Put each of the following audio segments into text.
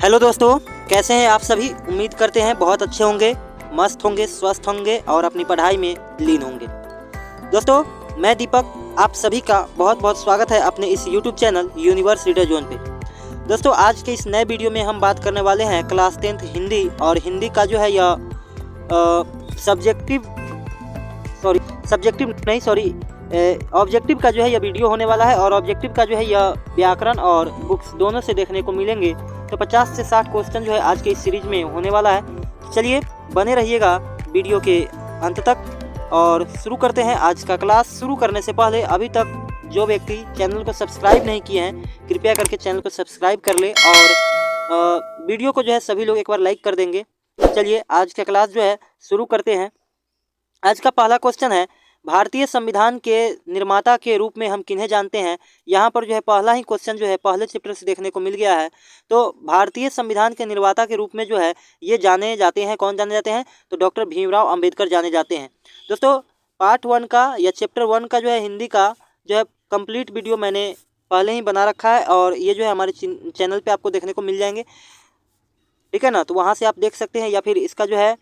Hello दोस्तों, कैसे हैं आप सभी। उम्मीद करते हैं बहुत अच्छे होंगे, मस्त होंगे, स्वस्थ होंगे और अपनी पढ़ाई में लीन होंगे। दोस्तों, मैं दीपक आप सभी का बहुत बहुत स्वागत है अपने इस YouTube channel universe reader zone पे। दोस्तों, आज के इस नए वीडियो में हम बात करने वाले हैं क्लास 10th हिंदी और हिंदी का जो है यह ऑब्जेक्टिव का जो है यह वीडियो होने वाला है। और ऑब्जेक्टिव का जो है यह व्याकरण और बुक्स दोनों से देखने को मिलेंगे। तो 50 से 60 क्वेश्चन जो है आज के इस सीरीज में होने वाला है। तो चलिए बने रहिएगा वीडियो के अंत तक और शुरू करते हैं आज का क्लास। शुरू करने से पहले अभी तक जो व्यक्ति चैनल को सब्सक्राइब नहीं किए हैं, कृपया करके चैनल को सब्सक्राइब कर ले और वीडियो को जो है सभी लोग एक बार लाइक कर देंगे। चलिए आज का क्लास जो है शुरू करते हैं। आज का पहला क्वेश्चन है, भारतीय संविधान के निर्माता के रूप में हम किन्हें जानते हैं। यहाँ पर जो है पहला ही क्वेश्चन जो है पहले चैप्टर से देखने को मिल गया है। तो भारतीय संविधान के निर्माता के रूप में जो है ये जाने जाते हैं, कौन जाने जाते हैं, तो डॉक्टर भीमराव अंबेडकर जाने जाते हैं। दोस्तों, पार्ट 1 का या चैप्टर 1 का जो है हिंदी का जो है कंप्लीट वीडियो मैंने पहले ही बना रखा है और ये जो है हमारे चैनल पर आपको देखने को मिल जाएंगे, ठीक है ना। तो वहाँ से आप देख सकते हैं या फिर इसका जो है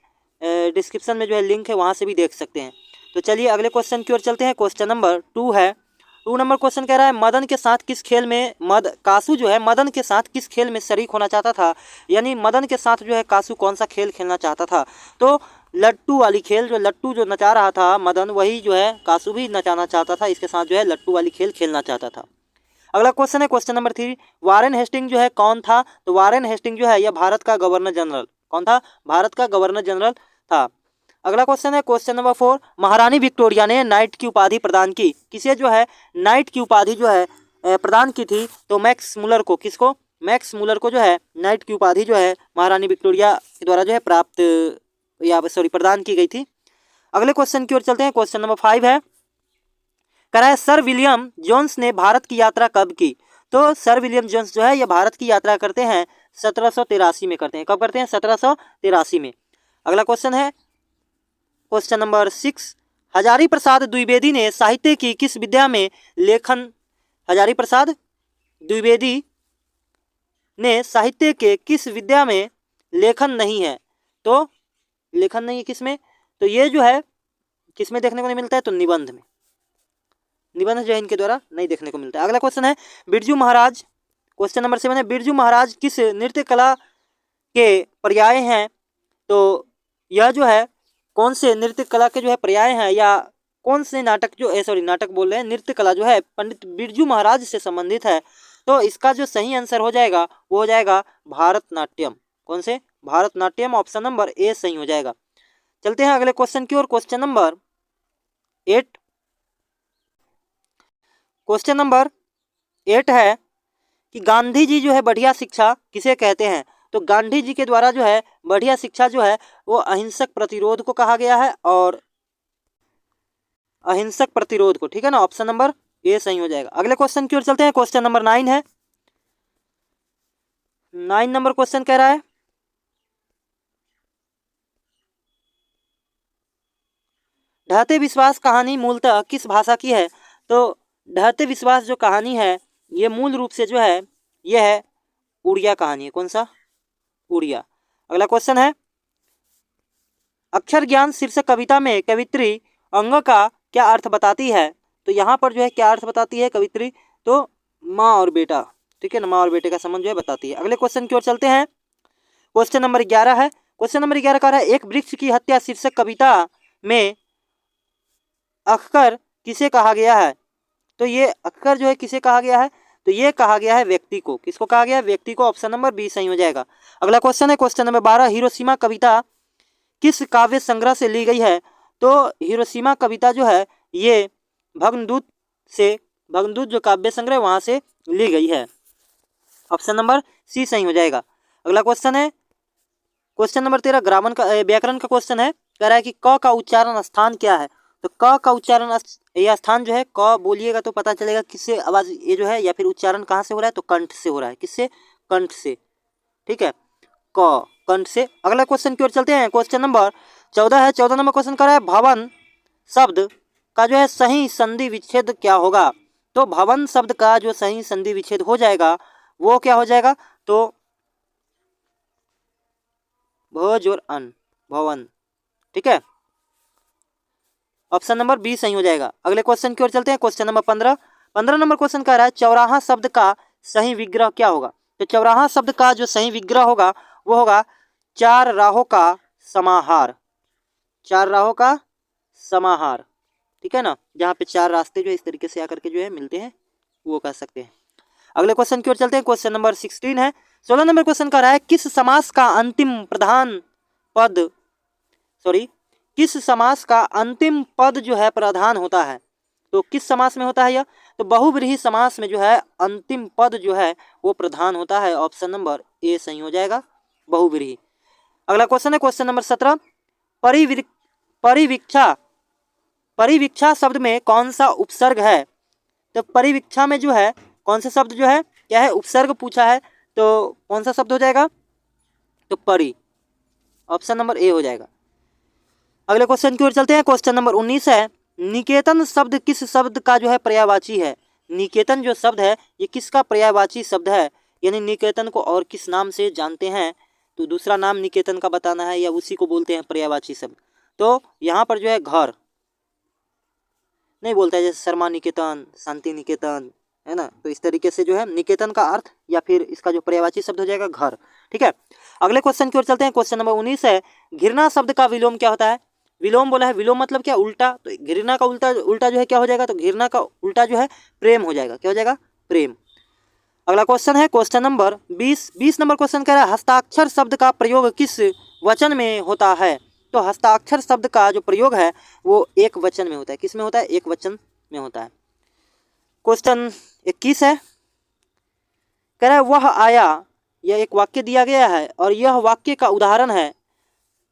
डिस्क्रिप्शन में जो है लिंक है, वहाँ से भी देख सकते हैं। तो चलिए अगले क्वेश्चन की ओर चलते हैं। क्वेश्चन नंबर 2 है। 2 नंबर क्वेश्चन कह रहा है, मदन के साथ किस खेल में कासू जो है मदन के साथ किस खेल में शरीक होना चाहता था। यानी मदन के साथ जो है कासू कौन सा खेल खेलना चाहता था। तो लट्टू वाली खेल, जो लट्टू जो नचा रहा था मदन, वही जो है कासू भी नचाना चाहता था। इसके साथ जो है लट्टू वाली खेल खेलना चाहता था। अगला क्वेश्चन है क्वेश्चन नंबर 3, वारेन हेस्टिंग जो है कौन था। तो वारेन हेस्टिंग जो है यह भारत का गवर्नर जनरल कौन था, भारत का गवर्नर जनरल था। अगला क्वेश्चन है क्वेश्चन नंबर 4, महारानी विक्टोरिया ने नाइट की उपाधि प्रदान की। किसे जो है नाइट की उपाधि जो है प्रदान की थी, तो मैक्स मुलर को। किसको, मैक्स मुलर को जो है नाइट की उपाधि जो है महारानी विक्टोरिया के द्वारा जो है प्रदान की गई थी। अगले क्वेश्चन की ओर चलते हैं। क्वेश्चन नंबर 5 है, कह रहा है सर विलियम जोन्स ने भारत की यात्रा कब की। तो सर विलियम जोन्स जो है यह भारत की यात्रा करते हैं 1783 में करते हैं। कब करते हैं, 1783 में। अगला क्वेश्चन है क्वेश्चन नंबर 6, हजारी प्रसाद द्विवेदी ने साहित्य की किस विद्या में लेखन। हजारी प्रसाद द्विवेदी ने साहित्य के किस विद्या में लेखन नहीं है। तो लेखन नहीं है किसमें, तो ये जो है किसमें देखने को नहीं मिलता है, तो निबंध में। निबंध जो है इनके द्वारा नहीं देखने को मिलता है। अगला क्वेश्चन है, बिरजू महाराज। क्वेश्चन नंबर 7 है, बिरजू महाराज किस नृत्य कला के पर्याय हैं। तो यह जो है कौन से नृत्य कला के जो है पर्याय हैं, या कौन से नाटक नाटक बोल रहे हैं, नृत्य कला जो है पंडित बिरजू महाराज से संबंधित है। तो इसका जो सही आंसर हो जाएगा वो हो जाएगा भारतनाट्यम। कौन से, भारतनाट्यम। ऑप्शन नंबर ए सही हो जाएगा। चलते हैं अगले क्वेश्चन की ओर। Question number 8। क्वेश्चन नंबर 8 है कि गांधी जी जो है बढ़िया शिक्षा किसे कहते हैं। तो गांधी जी के द्वारा जो है बढ़िया शिक्षा जो है वो अहिंसक प्रतिरोध को कहा गया है, और अहिंसक प्रतिरोध को, ठीक है ना। ऑप्शन नंबर ए सही हो जाएगा। अगले क्वेश्चन की ओर चलते हैं। क्वेश्चन नंबर 9 है। 9 नंबर क्वेश्चन कह रहा है, ढहते विश्वास कहानी मूलतः किस भाषा की है। तो ढहते विश्वास जो कहानी है ये मूल रूप से जो है ये है उड़िया कहानी है। कौन सा, उड़िया। अगला क्वेश्चन है, अक्षर ज्ञान शीर्षक कविता में कवित्री अंग का क्या अर्थ बताती है। तो यहाँ पर जो है क्या अर्थ बताती है कवित्री, तो माँ और बेटा, ठीक है ना, माँ और बेटे का संबंध जो है बताती है। अगले क्वेश्चन की ओर चलते हैं। क्वेश्चन नंबर 11 है। क्वेश्चन नंबर 11 का है, एक वृक्ष की हत्या शीर्षक कविता में अखकर किसे कहा गया है। तो ये अखकर जो है किसे कहा गया है, तो ये कहा गया है व्यक्ति को। किसको कहा गया है, व्यक्ति को। ऑप्शन नंबर बी सही हो जाएगा। अगला क्वेश्चन है क्वेश्चन नंबर 12, हिरोशिमा कविता किस काव्य संग्रह से ली गई है। तो हिरोशिमा कविता जो है ये भग्नदूत जो काव्य संग्रह वहां से ली गई है। ऑप्शन नंबर सी सही हो जाएगा। अगला क्वेश्चन है क्वेश्चन नंबर 13, ग्रामर का व्याकरण का क्वेश्चन है। कह रहा है कि क का उच्चारण स्थान क्या है। तो क का उच्चारण यह स्थान जो है, क बोलिएगा तो पता चलेगा किससे आवाज ये जो है, या फिर उच्चारण कहाँ से हो रहा है, तो कंठ से हो रहा है। किससे, कंठ से, ठीक है, क कंठ से। अगला क्वेश्चन की ओर चलते हैं। क्वेश्चन नंबर 14 है। 14 नंबर क्वेश्चन कर रहा है, भवन शब्द का जो है सही संधि विच्छेद क्या होगा। तो भवन शब्द का जो सही संधि विच्छेद हो जाएगा वो क्या हो जाएगा, तो भोज और अन्न, भवन। ठीक है, ऑप्शन नंबर बी सही हो जाएगा। अगले क्वेश्चन की ओर चलते हैं। Question number 15। 15 नंबर क्वेश्चन कह रहा है चौराहा शब्द का सही विग्रह क्या होगा। तो चौराहा शब्द का जो सही विग्रह होगा वो होगा चार राहों का समाहार, चार राहों का समाहार। ठीक है ना, जहाँ पे चार रास्ते जो इस तरीके से आकर के जो है मिलते हैं, वो कह सकते हैं। अगले क्वेश्चन की ओर चलते हैं। क्वेश्चन नंबर 16 है। 16 नंबर क्वेश्चन कह रहा है किस समास का अंतिम प्रधान पद, सॉरी, किस समास का अंतिम पद जो है प्रधान होता है। तो किस समास में होता है यह, तो बहुव्रीहि समास में जो है अंतिम पद जो है वो प्रधान होता है। ऑप्शन नंबर ए सही हो जाएगा, बहुव्रीहि। अगला क्वेश्चन है क्वेश्चन नंबर 17। परिवीक्षा, परिवीक्षा शब्द में कौन सा उपसर्ग है। तो परिवीक्षा में जो है कौन सा शब्द जो है क्या है, उपसर्ग पूछा है, तो कौन सा शब्द हो जाएगा, तो परि, ऑप्शन नंबर ए हो जाएगा। अगले क्वेश्चन की ओर चलते हैं। क्वेश्चन नंबर 19 है निकेतन शब्द किस शब्द का जो है पर्यायवाची है। निकेतन जो शब्द है ये किसका पर्यायवाची शब्द है, यानी निकेतन को और किस नाम से जानते हैं, तो दूसरा नाम निकेतन का बताना है या उसी को बोलते हैं पर्यायवाची शब्द। तो यहाँ पर जो है घर नहीं बोलता है, जैसे शर्मा निकेतन, शांति निकेतन, है ना, तो इस तरीके से जो है निकेतन का अर्थ या फिर इसका जो पर्यायवाची शब्द हो जाएगा घर। ठीक है, अगले क्वेश्चन की ओर चलते हैं। क्वेश्चन नंबर 19 है घृणा शब्द का विलोम क्या होता है। विलोम बोला है, विलोम मतलब क्या, उल्टा। तो घृणा का उल्टा, उल्टा जो है क्या हो जाएगा, तो घृणा का उल्टा जो है प्रेम हो जाएगा। क्या हो जाएगा, प्रेम। अगला क्वेश्चन है क्वेश्चन नंबर 20। 20 नंबर क्वेश्चन कह रहा है हस्ताक्षर शब्द का प्रयोग किस वचन में होता है। तो हस्ताक्षर शब्द का जो प्रयोग है वो एक वचन में होता है। किस में होता है, एक वचन में होता है। क्वेश्चन 21 है, कह रहा है वह आया, यह एक वाक्य दिया गया है और यह वाक्य का उदाहरण है,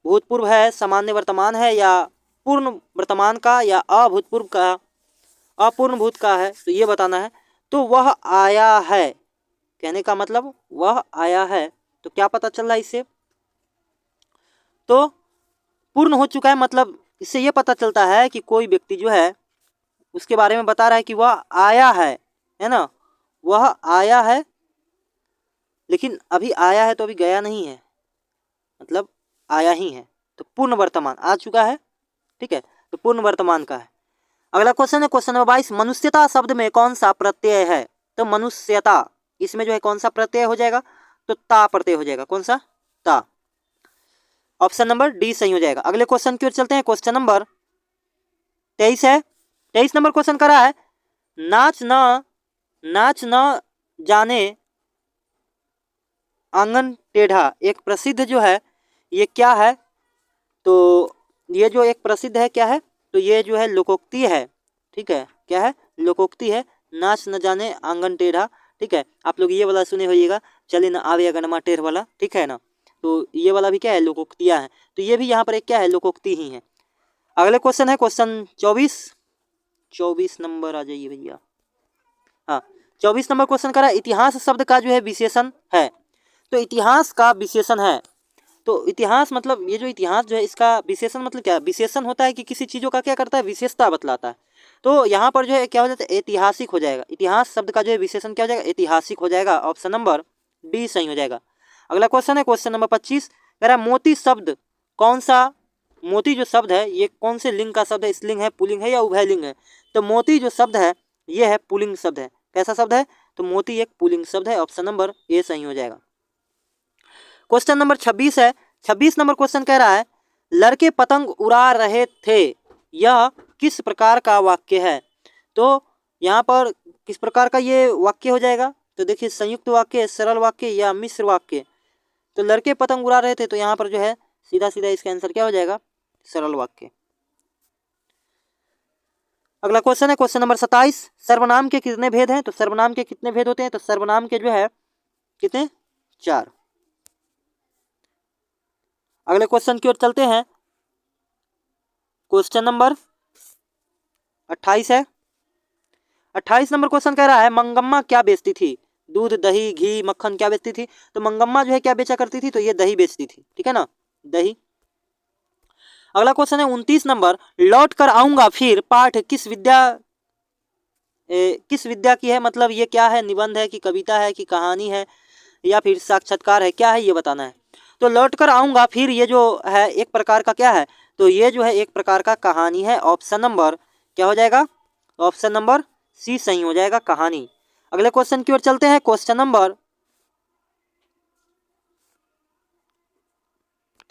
भूतपूर्व है, सामान्य वर्तमान है, या पूर्ण वर्तमान का, या अभूतपूर्व का, अपूर्ण भूत का है, तो ये बताना है। तो वह आया है कहने का मतलब वह आया है, तो क्या पता चल रहा है इससे, तो पूर्ण हो चुका है। मतलब इससे ये पता चलता है कि कोई व्यक्ति जो है उसके बारे में बता रहा है कि वह आया है ना, वह आया है, लेकिन अभी आया है तो अभी गया नहीं है, मतलब आया ही है, तो पूर्ण वर्तमान आ चुका है। ठीक है, तो पूर्ण वर्तमान का है। अगला क्वेश्चन है क्वेश्चन नंबर 22। मनुष्यता शब्द में कौन सा प्रत्यय है। तो मनुष्यता, इसमें जो है कौन सा प्रत्यय हो जाएगा, तो ता प्रत्यय हो जाएगा। कौन सा, ता, ऑप्शन नंबर डी सही हो जाएगा। अगले क्वेश्चन की ओर चलते हैं। क्वेश्चन नंबर 23 है। 23 नंबर क्वेश्चन कर रहा है नाच न जाने आंगन टेढ़ा, एक प्रसिद्ध जो है ये क्या है, तो ये जो एक प्रसिद्ध है क्या है, तो ये जो है लोकोक्ति है। ठीक है, क्या है, लोकोक्ति है, नाच न जाने आंगन टेढ़ा। ठीक है, आप लोग ये वाला सुने होइएगा, चले न आवे अगनमा टेढ़ वाला। ठीक है ना, तो ये वाला भी क्या है, लोकोक्तियाँ हैं, तो ये भी यहाँ पर एक क्या है, लोकोक्ति ही है। अगले क्वेश्चन है क्वेश्चन 24 नंबर आ जाइए भैया। हाँ, 24 नंबर क्वेश्चन करा इतिहास शब्द का जो है विशेषण है। तो इतिहास का विशेषण है, तो इतिहास मतलब ये जो इतिहास जो है इसका विशेषण मतलब क्या, विशेषण होता है कि किसी चीज़ों का क्या करता है, विशेषता बतलाता है। तो यहाँ पर जो है क्या हो जाता है, ऐतिहासिक हो जाएगा। इतिहास शब्द का जो है विशेषण क्या हो जाएगा, ऐतिहासिक हो जाएगा। ऑप्शन नंबर डी सही हो जाएगा। अगला क्वेश्चन है क्वेश्चन नंबर 25, कह रहा है मोती शब्द कौन सा, मोती जो शब्द है ये कौन से लिंग का शब्द है, स्त्रीलिंग है, पुल्लिंग है, या उभयलिंग है। तो मोती जो शब्द है ये है पुल्लिंग शब्द है। कैसा शब्द है, तो मोती एक पुल्लिंग शब्द है। ऑप्शन नंबर ए सही हो जाएगा। क्वेश्चन नंबर 26 है। 26 नंबर क्वेश्चन कह रहा है लड़के पतंग उड़ा रहे थे, यह किस प्रकार का वाक्य है। तो यहाँ पर किस प्रकार का ये वाक्य हो जाएगा, तो देखिए संयुक्त वाक्य, सरल वाक्य, या मिश्र वाक्य। तो लड़के पतंग उड़ा रहे थे, तो यहाँ पर जो है सीधा सीधा इसका आंसर क्या हो जाएगा, सरल वाक्य। अगला क्वेश्चन है क्वेश्चन नंबर 27, सर्वनाम के कितने भेद हैं। तो सर्वनाम के कितने भेद होते हैं, तो सर्वनाम के जो है कितने, 4। अगले क्वेश्चन की ओर चलते हैं। क्वेश्चन नंबर 28 है। 28 नंबर क्वेश्चन कह रहा है मंगम्मा क्या बेचती थी। दूध, दही, घी, मक्खन क्या बेचती थी। तो मंगम्मा जो है क्या बेचा करती थी, तो ये दही बेचती थी। ठीक है ना, दही। अगला क्वेश्चन है 29 नंबर, लौट कर आऊंगा फिर पाठ किस विद्या की है। मतलब ये क्या है, निबंध है कि कविता है कि कहानी है या फिर साक्षात्कार है, क्या है ये बताना है। तो लौट कर आऊँगा फिर ये जो है एक प्रकार का क्या है, तो ये जो है एक प्रकार का कहानी है। ऑप्शन नंबर क्या हो जाएगा, ऑप्शन नंबर सी सही हो जाएगा, कहानी। अगले क्वेश्चन की ओर चलते हैं। क्वेश्चन नंबर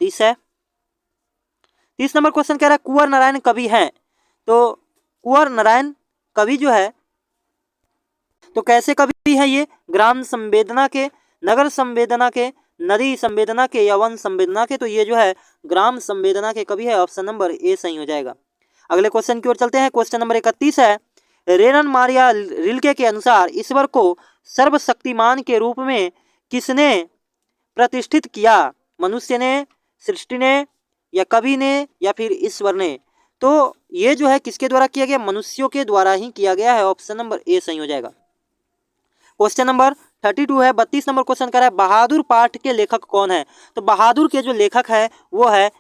30 है। 30 नंबर क्वेश्चन कह रहा है कुंवर नारायण कवि हैं, तो कुंवर नारायण कवि जो है तो कैसे कवि है ये, ग्राम संवेदना के, नगर संवेदना के, नदी संवेदना के या वन संवेदना के, तो ये जो है ग्राम संवेदना के कवि है। ऑप्शन नंबर ए सही हो जाएगा। अगले क्वेश्चन की ओर चलते हैं। क्वेश्चन नंबर 31 है। रेनन मारिया रिल्के के अनुसार ईश्वर को सर्वशक्तिमान के रूप में किसने प्रतिष्ठित किया, मनुष्य ने, सृष्टि ने, या कवि ने, या फिर ईश्वर ने, तो ये जो है किसके द्वारा किया गया, मनुष्यों के द्वारा ही किया गया है। ऑप्शन नंबर ए सही हो जाएगा। क्वेश्चन नंबर 32 है। 32 नंबर क्वेश्चन कर रहा है बहादुर पाठ के लेखक कौन है, तो बहादुर के जो लेखक है वो है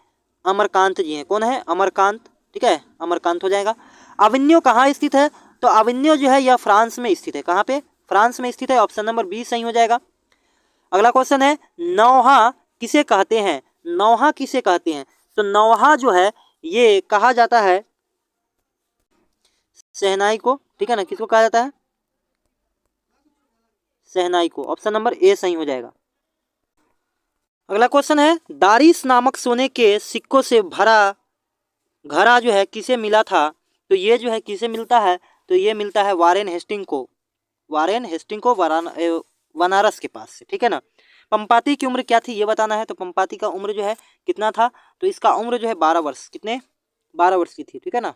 अमरकांत जी हैं। कौन है, अमरकांत, ठीक है, अमरकांत हो जाएगा। अविन्यो कहाँ स्थित है, तो अविन्यो जो है यह फ्रांस में स्थित है। कहाँ पे, फ्रांस में स्थित है। ऑप्शन नंबर बी सही हो जाएगा। अगला क्वेश्चन है नौहा किसे कहते हैं, नौहा किसे कहते हैं, तो नौहा जो है ये कहा जाता है शहनाई को, ठीक है ना, किसको कहा जाता है, शहनाई को। ऑप्शन नंबर ए सही हो जाएगा। अगला क्वेश्चन है दारिस नामक सोने के सिक्कों से भरा घड़ा जो है किसे मिला था, तो ये जो है किसे मिलता है, तो ये मिलता है वारेन हेस्टिंग को, वारेन हेस्टिंग को बनारस के पास से, ठीक है ना। पंपाती की उम्र क्या थी ये बताना है, तो पंपाती का उम्र जो है कितना था, तो इसका उम्र जो है 12 वर्ष, कितने, 12 वर्ष की थी, ठीक है ना।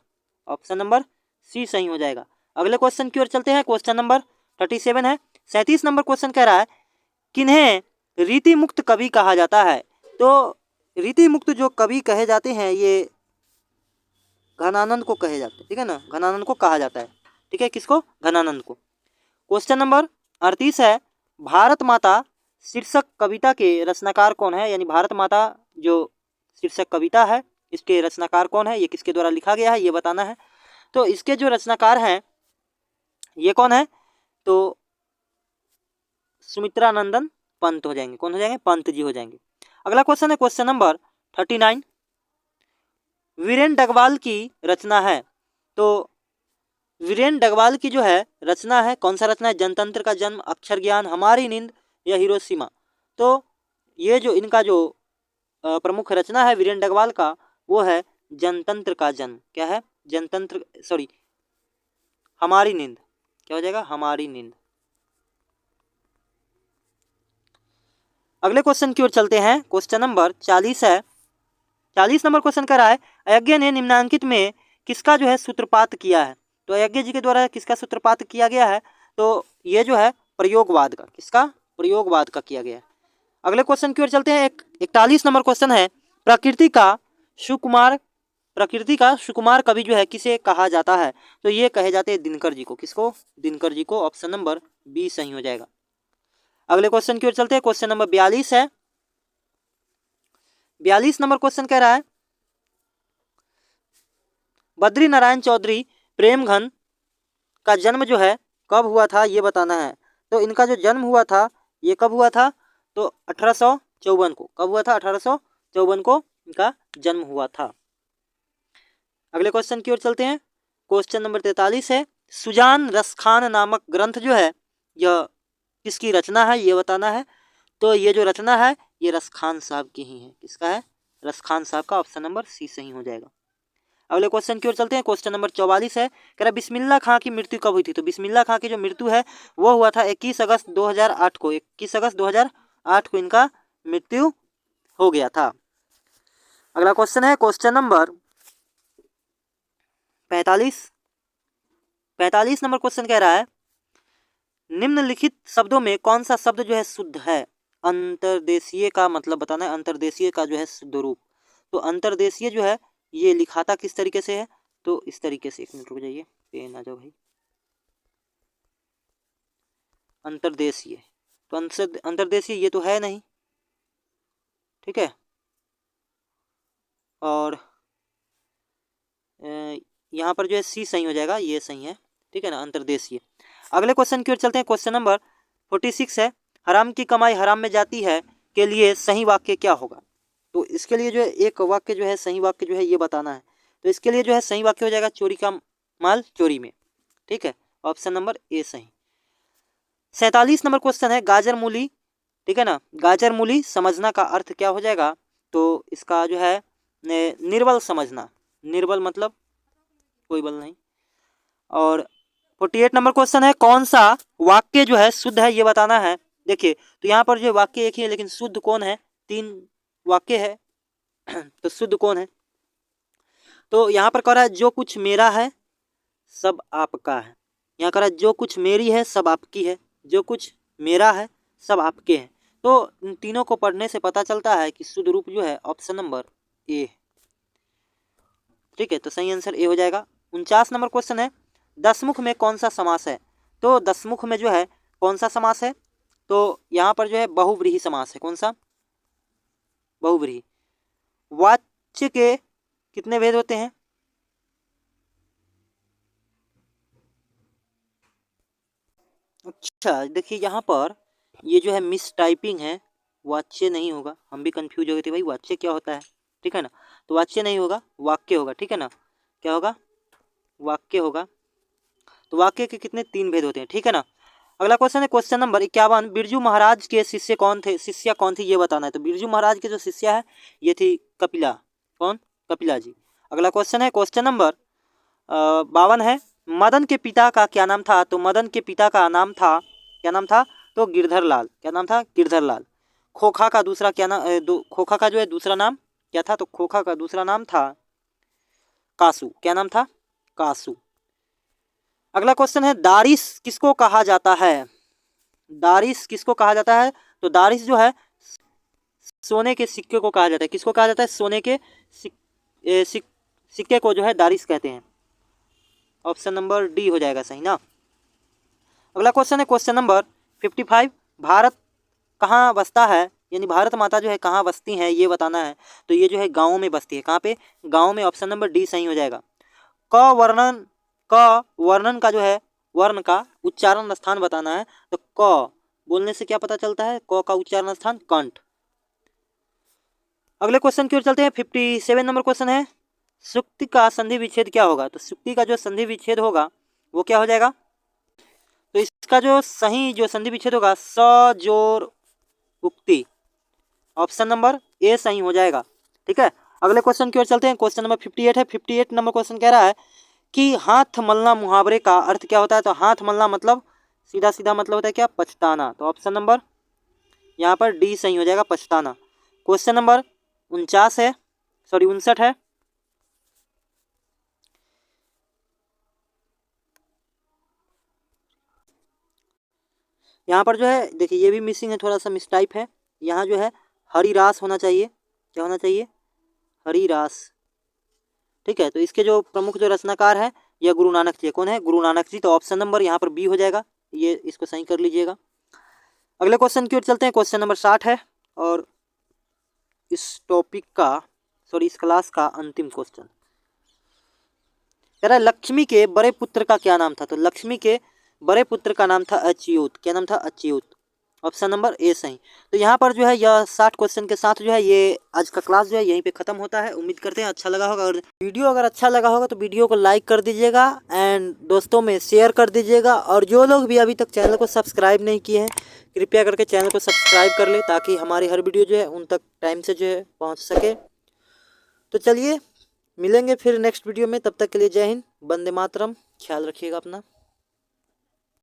ऑप्शन नंबर सी सही हो जाएगा। अगले क्वेश्चन की ओर चलते हैं। क्वेश्चन नंबर 37 है। 37 नंबर क्वेश्चन कह रहा है किन्हें रीति मुक्त कवि कहा जाता है, तो रीति मुक्त जो कवि कहे जाते हैं ये घनानंद को कहे जाते हैं, ठीक है ना, घनानंद को कहा जाता है, ठीक है, किसको, घनानंद को। क्वेश्चन नंबर 38 है। भारत माता शीर्षक कविता के रचनाकार कौन है, यानी भारत माता जो शीर्षक कविता है इसके रचनाकार कौन है, ये किसके द्वारा लिखा गया है ये बताना है। तो इसके जो रचनाकार हैं ये कौन है, तो सुमित्रानंदन पंत हो जाएंगे। कौन हो जाएंगे, पंत जी हो जाएंगे। अगला क्वेश्चन है क्वेश्चन नंबर 39। वीरेन डगवाल की रचना है, तो वीरेन डगवाल की जो है रचना है, कौन सा रचना है, जनतंत्र का जन्म, अक्षर ज्ञान, हमारी नींद, या हिरोशिमा। तो ये जो इनका जो प्रमुख रचना है वीरेन डगवाल का वो है जनतंत्र का जन्म। क्या है, जनतंत्र, सॉरी, हमारी नींद, क्या हो जाएगा, हमारी नींद। अगले क्वेश्चन की ओर चलते हैं। क्वेश्चन नंबर 40 है। 40 नंबर क्वेश्चन कर रहा है अयज्ञ ने निम्नांकित में किसका जो है सूत्रपात किया है, तो अयज्ञ जी के द्वारा किसका सूत्रपात किया गया है, तो ये जो है प्रयोगवाद का, किसका, प्रयोगवाद का किया गया है। अगले क्वेश्चन की ओर चलते हैं। 41 नंबर क्वेश्चन है प्रकृति का सुकुमार, प्रकृति का सुकुमार कवि जो है किसे कहा जाता है, तो ये कहे जाते हैं दिनकर जी को। किसको, दिनकर जी को। ऑप्शन नंबर बी सही हो जाएगा। अगले क्वेश्चन की ओर चलते हैं। क्वेश्चन नंबर 42 है। 42 नंबर क्वेश्चन कह रहा है बद्री नारायण चौधरी प्रेमघन का जन्म जो है कब हुआ था ये बताना है, तो इनका जो जन्म हुआ था ये कब हुआ था, तो 1854 को। कब हुआ था, 1854 को इनका जन्म हुआ था। अगले क्वेश्चन की ओर चलते हैं। क्वेश्चन नंबर 43 है सुजान रसखान नामक ग्रंथ जो है यह किसकी रचना है ये बताना है, तो ये जो रचना है ये रसखान साहब की ही है। किसका है, रसखान साहब का। ऑप्शन नंबर सी सही हो जाएगा। अगले क्वेश्चन की ओर चलते हैं। क्वेश्चन नंबर 44 है, कह रहा बिस्मिल्लाह खां की मृत्यु कब हुई थी, तो बिस्मिल्लाह खां की जो मृत्यु है वो हुआ था 21 अगस्त 2008 को। 21 अगस्त 2008 को इनका मृत्यु हो गया था। अगला क्वेश्चन है क्वेश्चन नंबर 45 नंबर क्वेश्चन कह रहा है निम्नलिखित शब्दों में कौन सा शब्द जो है शुद्ध है, अंतर्देशीय का मतलब बताना है, अंतर्देशीय का जो है शुद्ध रूप। तो अंतर्देशीय जो है ये लिखाता किस तरीके से है, तो इस तरीके से, एक मिनट रुक जाइए, पेन आ जाओ भाई। अंतर्देशीय, तो अंतर्देशीय ये तो है नहीं, ठीक है, और यहाँ पर जो है सी सही हो जाएगा, ये सही है, ठीक है ना, अंतर्देशीय। अगले क्वेश्चन की ओर चलते हैं। क्वेश्चन नंबर 46 है हराम की कमाई हराम में जाती है के लिए सही वाक्य क्या होगा। तो इसके लिए जो है एक वाक्य जो है सही वाक्य जो है ये बताना है। तो इसके लिए जो है सही वाक्य हो जाएगा चोरी का माल चोरी में। ठीक है, ऑप्शन नंबर ए सही। 47 नंबर क्वेश्चन है गाजर मूली। ठीक है ना, गाजर मूली समझना का अर्थ क्या हो जाएगा। तो इसका जो है निर्बल समझना, निर्बल मतलब कोई बल नहीं। और 48 नंबर क्वेश्चन है कौन सा वाक्य जो है शुद्ध है ये बताना है। देखिए तो यहाँ पर जो वाक्य एक ही है लेकिन शुद्ध कौन है, 3 वाक्य है तो शुद्ध कौन है। तो यहाँ पर कह रहा है जो कुछ मेरा है सब आपका है। यहाँ कह रहा है जो कुछ मेरी है सब आपकी है, जो कुछ मेरा है सब आपके हैं। तो इन तीनों को पढ़ने से पता चलता है कि शुद्ध रूप जो है ऑप्शन नंबर ए है। ठीक है, तो सही आंसर ए हो जाएगा। 49 नंबर क्वेश्चन है दसमुख में कौन सा समास है। तो दसमुख में जो है कौन सा समास है, तो यहाँ पर जो है बहुव्रीहि समास है। कौन सा, बहुव्रीहि। वाच्य के कितने भेद होते हैं। अच्छा देखिए यहाँ पर ये जो है मिस टाइपिंग है, वाच्य नहीं होगा। हम भी कंफ्यूज हो गए थे भाई वाच्य क्या होता है। ठीक है ना, तो वाच्य नहीं होगा, वाक्य होगा। ठीक है ना, क्या होगा, वाक्य होगा। तो वाक्य के कितने 3 भेद होते हैं। ठीक है ना। अगला क्वेश्चन है क्वेश्चन नंबर 51 बिरजू महाराज के शिष्य कौन थे, शिष्या कौन थी ये बताना है। तो बिरजू महाराज के जो शिष्या है ये थी कपिला। कौन, कपिला जी। अगला क्वेश्चन है क्वेश्चन नंबर 52 है मदन के पिता का क्या नाम था। तो मदन के पिता का नाम था, क्या नाम था, तो गिरधर लाल। क्या नाम था, गिरधर लाल। खोखा का दूसरा क्या नाम, खोखा का जो है दूसरा नाम क्या था। तो खोखा का दूसरा नाम था कासू। क्या नाम था, कासू। अगला क्वेश्चन है दारिस किसको कहा जाता है। दारिस किसको कहा जाता है। तो दारिस जो है सोने के सिक्के को कहा जाता है। किसको कहा जाता है, सोने के सिक्के को जो है दारिस कहते हैं। ऑप्शन नंबर डी हो जाएगा सही ना। अगला क्वेश्चन है क्वेश्चन नंबर 55 भारत कहाँ बसता है, यानी भारत माता जो है कहाँ बसती हैं ये बताना है। तो ये जो है गाँव में बसती है। कहाँ पे, गाँव में। ऑप्शन नंबर डी सही हो जाएगा। क वर्णन का जो है वर्ण का उच्चारण स्थान बताना है। तो क बोलने से क्या पता चलता है, क का उच्चारण स्थान कंठ। अगले क्वेश्चन की ओर चलते हैं। 57 नंबर क्वेश्चन है सुक्ति का संधि विच्छेद क्या होगा। तो सुक्ति का जो संधि विच्छेद होगा वो क्या हो जाएगा। तो इसका जो सही जो संधि विच्छेद होगा सजोर उक्ति। ऑप्शन नंबर ए सही हो जाएगा। ठीक है, अगले क्वेश्चन की ओर चलते हैं। क्वेश्चन नंबर 58 है। 58 नंबर क्वेश्चन कह रहा है कि हाथ मलना मुहावरे का अर्थ क्या होता है। तो हाथ मलना मतलब सीधा सीधा मतलब होता है क्या, पछताना। तो ऑप्शन नंबर यहाँ पर डी सही हो जाएगा, पछताना। क्वेश्चन नंबर 59 है, सॉरी 59 है। यहाँ पर जो है देखिए ये भी मिसिंग है, थोड़ा सा मिसटाइप है। यहाँ जो है हरिरास होना चाहिए। क्या होना चाहिए, हरिरास। ठीक है, तो इसके जो प्रमुख जो रचनाकार है यह गुरु नानक जी। कौन है, गुरु नानक जी। तो ऑप्शन नंबर यहाँ पर बी हो जाएगा, ये इसको सही कर लीजिएगा। अगले क्वेश्चन की ओर चलते हैं। क्वेश्चन नंबर 60 है और इस टॉपिक का, सॉरी इस क्लास का अंतिम क्वेश्चन कह रहा है लक्ष्मी के बड़े पुत्र का क्या नाम था। तो लक्ष्मी के बड़े पुत्र का नाम था अच्युत। क्या नाम था, अच्युत। ऑप्शन नंबर ए सही। तो यहाँ पर जो है यह 60 क्वेश्चन के साथ जो है ये आज का क्लास जो है यहीं पे खत्म होता है। उम्मीद करते हैं अच्छा लगा होगा। और वीडियो अगर अच्छा लगा होगा तो वीडियो को लाइक कर दीजिएगा एंड दोस्तों में शेयर कर दीजिएगा। और जो लोग भी अभी तक चैनल को सब्सक्राइब नहीं किए हैं कृपया करके चैनल को सब्सक्राइब कर ले ताकि हमारी हर वीडियो जो है उन तक टाइम से जो है पहुँच सके। तो चलिए मिलेंगे फिर नेक्स्ट वीडियो में, तब तक के लिए जय हिंद, वंदे मातरम। ख्याल रखिएगा अपना।